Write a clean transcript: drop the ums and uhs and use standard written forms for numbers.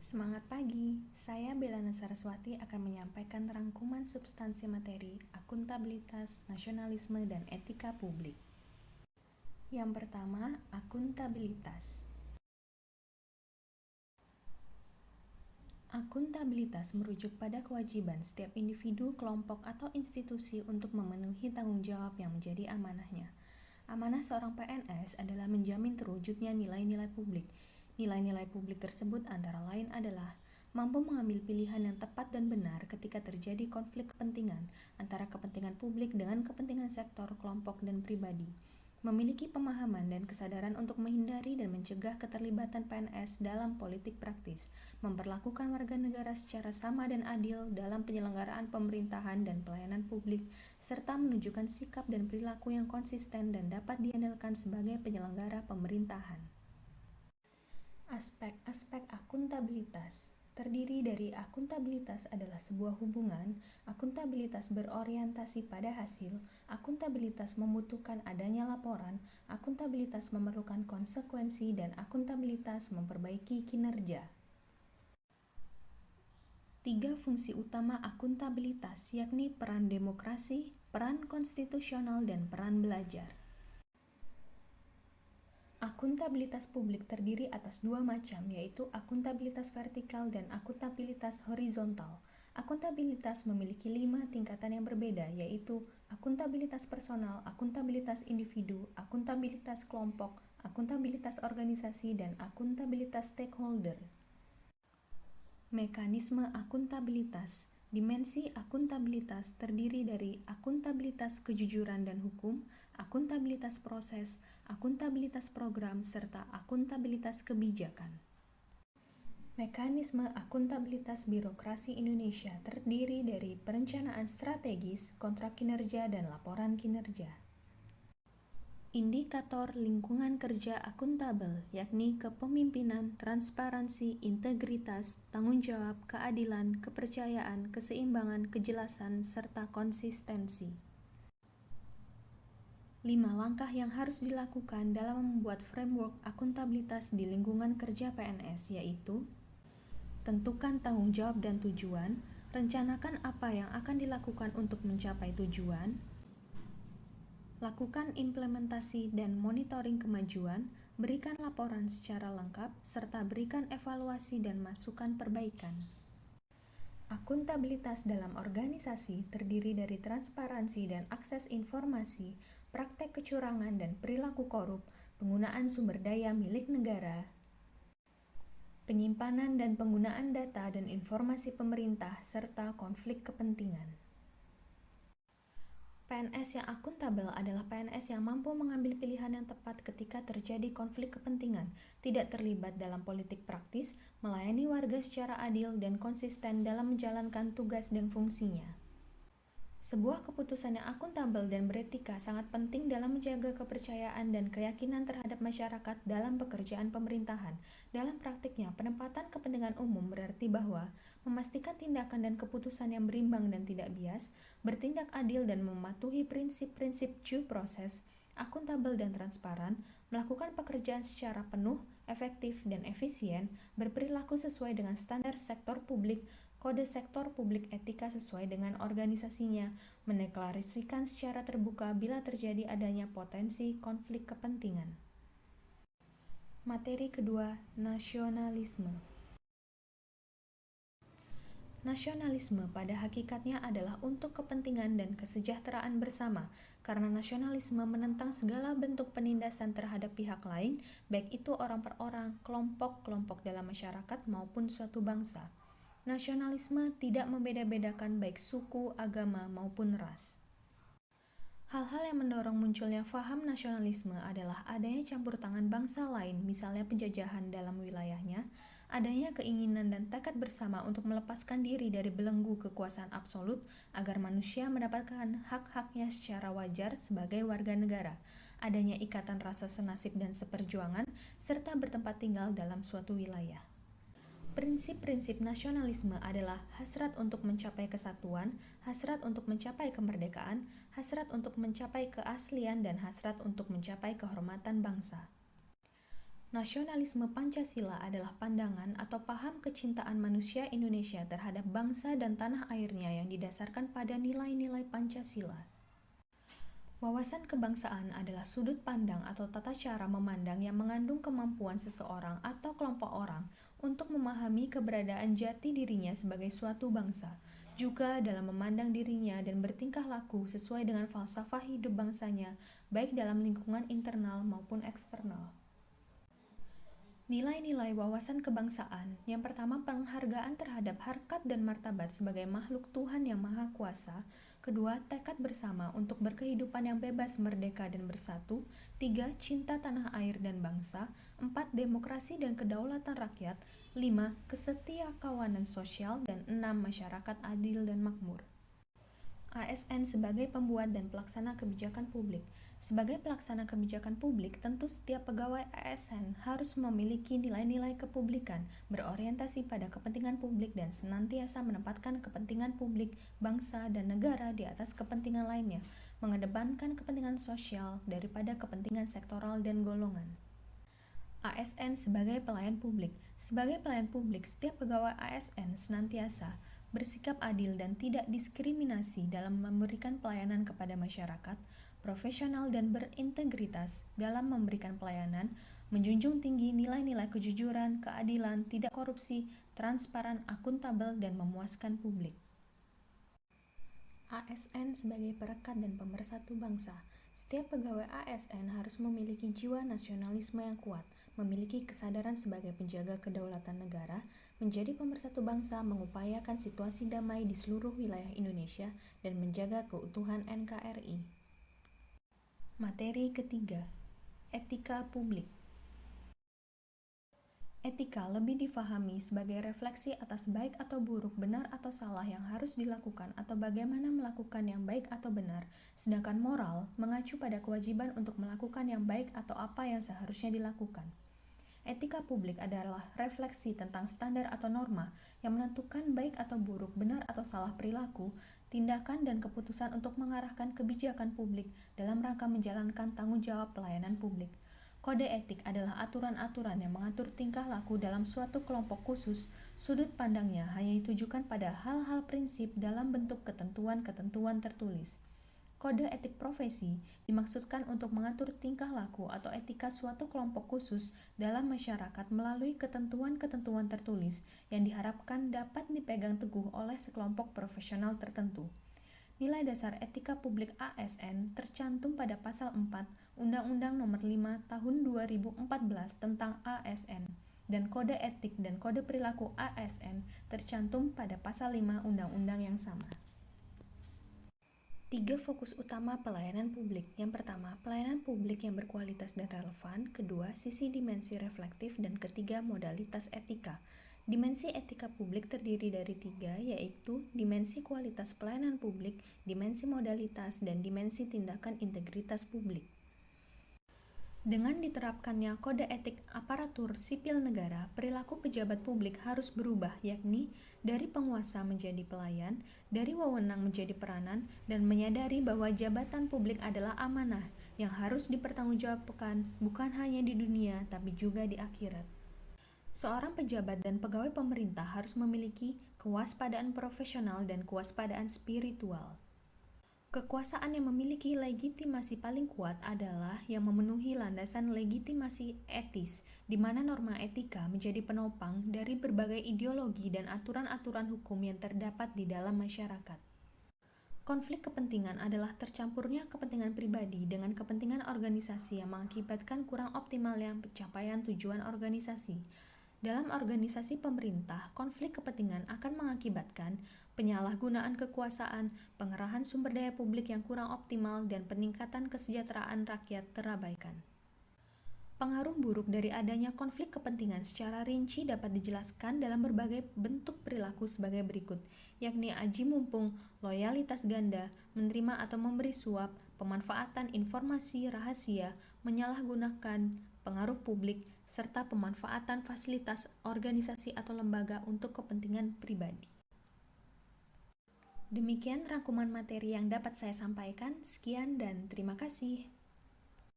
Semangat pagi, saya Belana Saraswati akan menyampaikan rangkuman substansi materi akuntabilitas, nasionalisme, dan etika publik. Yang pertama, akuntabilitas. Akuntabilitas merujuk pada kewajiban setiap individu, kelompok, atau institusi untuk memenuhi tanggung jawab yang menjadi amanahnya. Amanah seorang PNS adalah menjamin terwujudnya nilai-nilai publik. Nilai-nilai publik tersebut antara lain adalah mampu mengambil pilihan yang tepat dan benar ketika terjadi konflik kepentingan antara kepentingan publik dengan kepentingan sektor, kelompok, dan pribadi. Memiliki pemahaman dan kesadaran untuk menghindari dan mencegah keterlibatan PNS dalam politik praktis, memperlakukan warga negara secara sama dan adil dalam penyelenggaraan pemerintahan dan pelayanan publik, serta menunjukkan sikap dan perilaku yang konsisten dan dapat diandalkan sebagai penyelenggara pemerintahan. Aspek-aspek akuntabilitas terdiri dari akuntabilitas adalah sebuah hubungan, akuntabilitas berorientasi pada hasil, akuntabilitas membutuhkan adanya laporan, akuntabilitas memerlukan konsekuensi, dan akuntabilitas memperbaiki kinerja. 3 fungsi utama akuntabilitas yakni peran demokrasi, peran konstitusional, dan peran belajar. Akuntabilitas publik terdiri atas 2 macam, yaitu akuntabilitas vertikal dan akuntabilitas horizontal. Akuntabilitas memiliki 5 tingkatan yang berbeda, yaitu akuntabilitas personal, akuntabilitas individu, akuntabilitas kelompok, akuntabilitas organisasi, dan akuntabilitas stakeholder. Mekanisme akuntabilitas. Dimensi akuntabilitas terdiri dari akuntabilitas kejujuran dan hukum, akuntabilitas proses, akuntabilitas program, serta akuntabilitas kebijakan. Mekanisme akuntabilitas birokrasi Indonesia terdiri dari perencanaan strategis, kontrak kinerja, dan laporan kinerja. Indikator lingkungan kerja akuntabel, yakni kepemimpinan, transparansi, integritas, tanggung jawab, keadilan, kepercayaan, keseimbangan, kejelasan, serta konsistensi. 5 langkah yang harus dilakukan dalam membuat framework akuntabilitas di lingkungan kerja PNS, yaitu tentukan tanggung jawab dan tujuan, rencanakan apa yang akan dilakukan untuk mencapai tujuan, lakukan implementasi dan monitoring kemajuan, berikan laporan secara lengkap, serta berikan evaluasi dan masukan perbaikan. Akuntabilitas dalam organisasi terdiri dari transparansi dan akses informasi, praktek kecurangan dan perilaku korup, penggunaan sumber daya milik negara, penyimpanan dan penggunaan data dan informasi pemerintah, serta konflik kepentingan. PNS yang akuntabel adalah PNS yang mampu mengambil pilihan yang tepat ketika terjadi konflik kepentingan, tidak terlibat dalam politik praktis, melayani warga secara adil dan konsisten dalam menjalankan tugas dan fungsinya. Sebuah keputusan yang akuntabel dan beretika sangat penting dalam menjaga kepercayaan dan keyakinan terhadap masyarakat dalam pekerjaan pemerintahan. Dalam praktiknya, penempatan kepentingan umum berarti bahwa memastikan tindakan dan keputusan yang berimbang dan tidak bias, bertindak adil dan mematuhi prinsip-prinsip due process, akuntabel dan transparan, melakukan pekerjaan secara penuh, efektif, dan efisien, berperilaku sesuai dengan standar sektor publik, kode sektor publik etika sesuai dengan organisasinya, mendeklarasikan secara terbuka bila terjadi adanya potensi konflik kepentingan. Materi kedua, nasionalisme. Nasionalisme pada hakikatnya adalah untuk kepentingan dan kesejahteraan bersama, karena nasionalisme menentang segala bentuk penindasan terhadap pihak lain, baik itu orang per orang, kelompok-kelompok dalam masyarakat maupun suatu bangsa. Nasionalisme tidak membeda-bedakan baik suku, agama, maupun ras. Hal-hal yang mendorong munculnya faham nasionalisme adalah adanya campur tangan bangsa lain, misalnya penjajahan dalam wilayahnya, adanya keinginan dan tekad bersama untuk melepaskan diri dari belenggu kekuasaan absolut agar manusia mendapatkan hak-haknya secara wajar sebagai warga negara, adanya ikatan rasa senasib dan seperjuangan, serta bertempat tinggal dalam suatu wilayah. Prinsip-prinsip nasionalisme adalah hasrat untuk mencapai kesatuan, hasrat untuk mencapai kemerdekaan, hasrat untuk mencapai keaslian, dan hasrat untuk mencapai kehormatan bangsa. Nasionalisme Pancasila adalah pandangan atau paham kecintaan manusia Indonesia terhadap bangsa dan tanah airnya yang didasarkan pada nilai-nilai Pancasila. Wawasan kebangsaan adalah sudut pandang atau tata cara memandang yang mengandung kemampuan seseorang atau kelompok orang untuk memahami keberadaan jati dirinya sebagai suatu bangsa, juga dalam memandang dirinya dan bertingkah laku sesuai dengan falsafah hidup bangsanya, baik dalam lingkungan internal maupun eksternal. Nilai-nilai wawasan kebangsaan. Yang pertama, penghargaan terhadap harkat dan martabat sebagai makhluk Tuhan yang Maha Kuasa. Kedua, tekad bersama untuk berkehidupan yang bebas, merdeka, dan bersatu. Tiga, cinta tanah air dan bangsa. Empat, demokrasi dan kedaulatan rakyat. Lima, kesetiakawanan sosial. Dan enam, masyarakat adil dan makmur. ASN sebagai pembuat dan pelaksana kebijakan publik. Sebagai pelaksana kebijakan publik, tentu setiap pegawai ASN harus memiliki nilai-nilai kepublikan, berorientasi pada kepentingan publik dan senantiasa menempatkan kepentingan publik, bangsa, dan negara di atas kepentingan lainnya, mengedepankan kepentingan sosial daripada kepentingan sektoral dan golongan. ASN sebagai pelayan publik. Sebagai pelayan publik, setiap pegawai ASN senantiasa bersikap adil dan tidak diskriminasi dalam memberikan pelayanan kepada masyarakat, profesional dan berintegritas dalam memberikan pelayanan, menjunjung tinggi nilai-nilai kejujuran, keadilan, tidak korupsi, transparan, akuntabel, dan memuaskan publik. ASN sebagai perekat dan pemersatu bangsa. Setiap pegawai ASN harus memiliki jiwa nasionalisme yang kuat, memiliki kesadaran sebagai penjaga kedaulatan negara, menjadi pemersatu bangsa, mengupayakan situasi damai di seluruh wilayah Indonesia, dan menjaga keutuhan NKRI. Materi ketiga, etika publik. Etika lebih difahami sebagai refleksi atas baik atau buruk, benar atau salah yang harus dilakukan atau bagaimana melakukan yang baik atau benar, sedangkan moral mengacu pada kewajiban untuk melakukan yang baik atau apa yang seharusnya dilakukan. Etika publik adalah refleksi tentang standar atau norma yang menentukan baik atau buruk, benar atau salah perilaku, tindakan dan keputusan untuk mengarahkan kebijakan publik dalam rangka menjalankan tanggung jawab pelayanan publik. Kode etik adalah aturan-aturan yang mengatur tingkah laku dalam suatu kelompok khusus. Sudut pandangnya hanya ditujukan pada hal-hal prinsip dalam bentuk ketentuan-ketentuan tertulis. Kode etik profesi dimaksudkan untuk mengatur tingkah laku atau etika suatu kelompok khusus dalam masyarakat melalui ketentuan-ketentuan tertulis yang diharapkan dapat dipegang teguh oleh sekelompok profesional tertentu. Nilai dasar etika publik ASN tercantum pada Pasal 4 Undang-Undang Nomor 5 Tahun 2014 tentang ASN, dan Kode Etik dan Kode Perilaku ASN tercantum pada Pasal 5 Undang-Undang yang sama. 3 fokus utama pelayanan publik. Yang pertama, pelayanan publik yang berkualitas dan relevan. Kedua, sisi dimensi reflektif. Dan ketiga, modalitas etika. Dimensi etika publik terdiri dari 3, yaitu dimensi kualitas pelayanan publik, dimensi modalitas, dan dimensi tindakan integritas publik. Dengan diterapkannya kode etik aparatur sipil negara, perilaku pejabat publik harus berubah, yakni dari penguasa menjadi pelayan, dari wewenang menjadi peranan, dan menyadari bahwa jabatan publik adalah amanah yang harus dipertanggungjawabkan bukan hanya di dunia tapi juga di akhirat. Seorang pejabat dan pegawai pemerintah harus memiliki kewaspadaan profesional dan kewaspadaan spiritual. Kekuasaan yang memiliki legitimasi paling kuat adalah yang memenuhi landasan legitimasi etis, di mana norma etika menjadi penopang dari berbagai ideologi dan aturan-aturan hukum yang terdapat di dalam masyarakat. Konflik kepentingan adalah tercampurnya kepentingan pribadi dengan kepentingan organisasi yang mengakibatkan kurang optimalnya pencapaian tujuan organisasi. Dalam organisasi pemerintah, konflik kepentingan akan mengakibatkan penyalahgunaan kekuasaan, pengerahan sumber daya publik yang kurang optimal, dan peningkatan kesejahteraan rakyat terabaikan. Pengaruh buruk dari adanya konflik kepentingan secara rinci dapat dijelaskan dalam berbagai bentuk perilaku sebagai berikut, yakni aji mumpung, loyalitas ganda, menerima atau memberi suap, pemanfaatan informasi rahasia, menyalahgunakan pengaruh publik, serta pemanfaatan fasilitas organisasi atau lembaga untuk kepentingan pribadi. Demikian rangkuman materi yang dapat saya sampaikan. Sekian dan terima kasih.